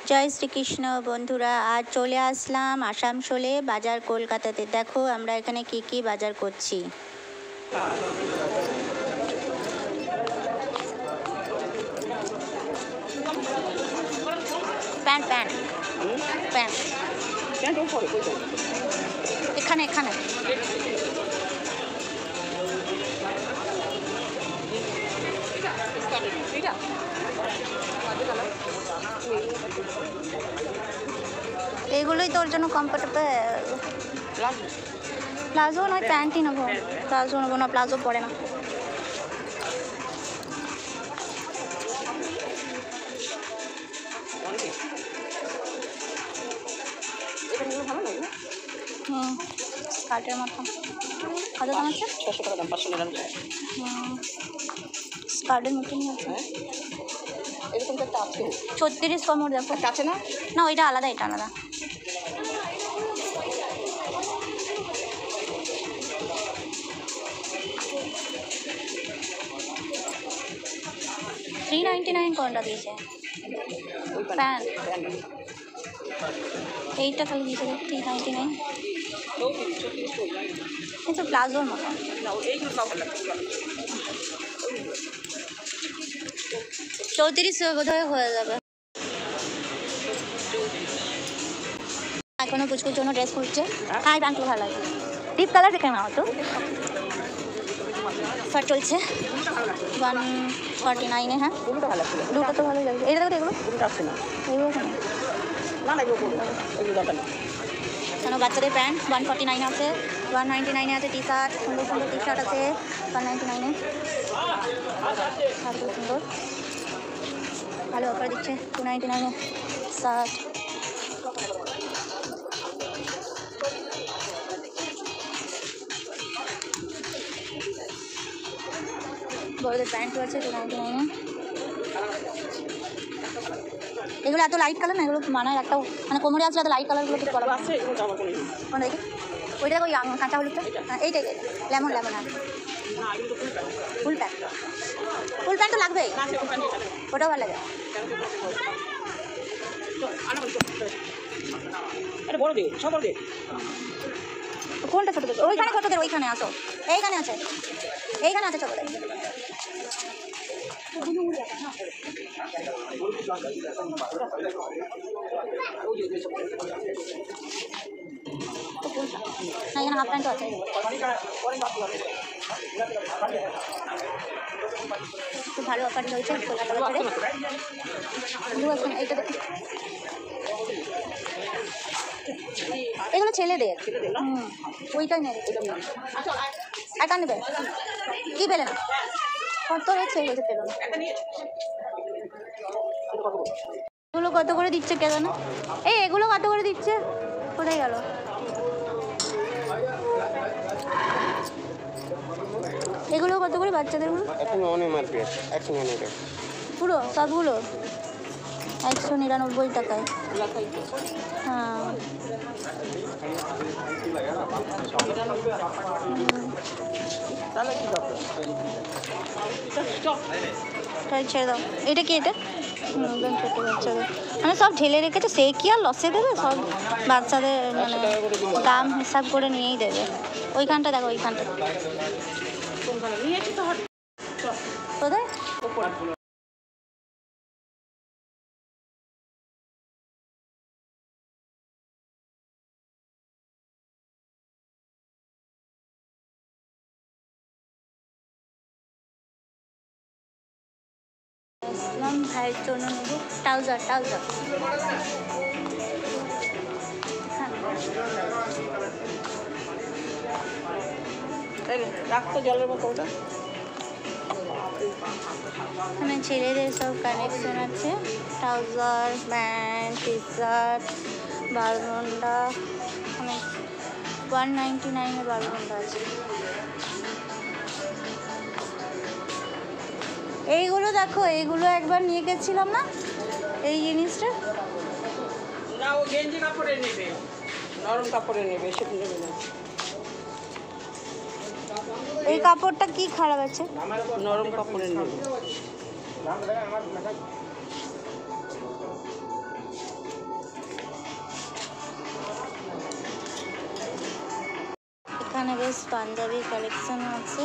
জয় শ্রীকৃষ্ণ বন্ধুরা, আজ চলে আসলাম আসানসোলে বাজার কলকাতাতে। দেখো আমরা এখানে কি কি বাজার করছি। প্যান্ট প্যান্ট প্যান্ট এখানে এখানে এগুলোই তোর জন্য কমফোর্টেবল। প্লাজো নয়, প্যান্টই নেবো। প্লাজো নেবো না, প্লাজো পরে না। হুম, স্কার্টের মতো। কত দাম আছে? 600 টাকা দাম, 599। স্কার্টের মতনই আছে। এরকম তো একটা আছে 36 কমর। দেখো আছে না? না, ওইটা আলাদা, এটা আলাদা। $399 কোনটা দিয়েছে? প্যান্ট এইটা খালি দিয়েছে $399। কিন্তু প্লাজোর মতো। 34 বোধহয় হয়ে যাবে। এখনো পুচকুর জন্য ড্রেস খুঁজছে। হ্যাঁ, প্যান্টগুলো ভালো লাগে। ডিপ কালার দেখে নাও তো। শার্ট চলছে 149-এ। হ্যাঁ, দুটো তো ভালোই লাগছে। এইটা দেখো, এগুলো এগুলো কেন? বাচ্চাদের প্যান্ট 149 আছে, 199 আছে। টি শার্ট, সুন্দর সুন্দর টি শার্ট আছে 199-এ। শার্টগুলো সুন্দর, ভালো অফার দিচ্ছে 299-এ শার্ট। বড়দের প্যান্টও আছে 299-এ। এগুলো এত লাইট কালার না, এগুলো মানায় একটাও, মানে কোমরে আসলে এত লাইট কালারগুলো ঠিক করা আছে। কোন দেখি? ওইটা দেখো, ওই কাঁচা হলুদটা। এইটাই লেমন লেমন। আর ফুল প্যান্ট, ফুল প্যান্ট তো লাগবেই, ওটাও ভালো লাগে। কোনটা ছোটদের? ওইখানে ছোটদের, ওইখানে আসো। এইখানে আছে, এইখানে আছে ছোটদের। না, এখানে হাফ প্যান্টও আছে। খুব ভালো অফার হয়েছে কলকাতা বাজারে। এইটা দেখি, এগুলো ছেলেদের। ওইটাই নেবে। একা নেবে? কি পেলে না? কত রেট সেই হয়েছে, পেলো না। এগুলো কত করে দিচ্ছে কে জানে? এই এগুলো কত করে দিচ্ছে? কোথায় গেল? এগুলো কত করে বাচ্চাদেরগুলো? পুরো সবগুলো 199 টাকায়। হ্যাঁ, ছেড়ে দাও। এটা কি? এটা ছোট বাচ্চাদের, মানে সব ঢেলে রেখেছে। সে কি আর লসে দেবে? সব বাচ্চাদের মানে দাম হিসাব করে নিয়েই দেবে। ওইখানটা দেখো, ওইখানটা কোথায়? আসলাম ভাইয়ের জন্য নেবো ট্রাউজার। রাখতো জলের বোতলটা। এখানে ছেলেদের সব কালেকশন আছে। Trouser, pant, T shirt, Bermuda. অনেক 199-এ বারমুন্ডা আছে। এইগুলো দেখো, এইগুলো একবার নিয়ে গেছিলাম না, এই জিনিসটা। না, ও গেঞ্জি কাপড়ে নেবে, নরম কাপড়ে নেবে, সেটা নেবে না। এই কাপড়টা কি খারাপ আছে? নরম কাপড়ের নেবে। পাঞ্জাবি কালেকশন আছে।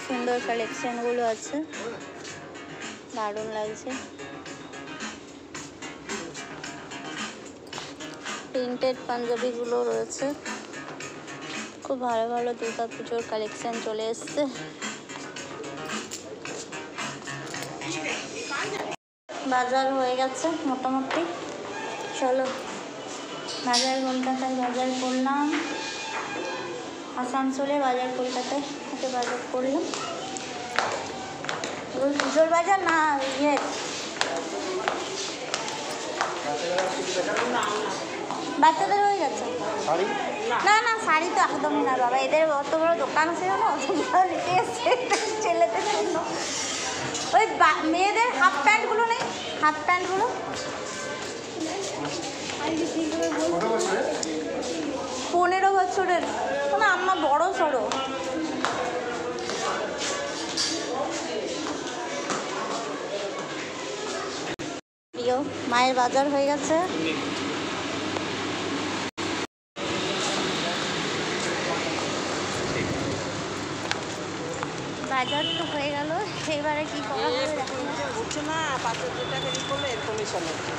সুন্দর কালেকশনগুলো আছে, দারুণ লাগছে। প্রিন্টেড পাঞ্জাবিগুলো রয়েছে, খুব ভালো ভালো দুর্গা পুজোর কালেকশন চলে এসছে। বাজার হয়ে গেছে মোটামুটি, চলো বাজার কলকাতায় বাজার করলাম, আসানসোলে বাজার, কলকাতায় থেকে বাজার করলাম। পুজোর বাজার না ইয়ে বাচ্চাদের হয়ে গেছে। না না শাড়ি তো একদমই না বাবা, এদের অত বড় দোকান ছিল না, অত বড় নিতে এসছে ছেলেদের জন্য। ওই মেয়েদের হাফ প্যান্টগুলো নেই, হাফ প্যান্টগুলো 15 বছরের, মানে আম্মা বড় সড়ো। প্রিয় মায়ের বাজার হয়ে গেছে। বাজার তো হয়ে গেল, এবারে কি করা হবে বুঝছো না, 5 টাকা করলে এর কমিশন হচ্ছে।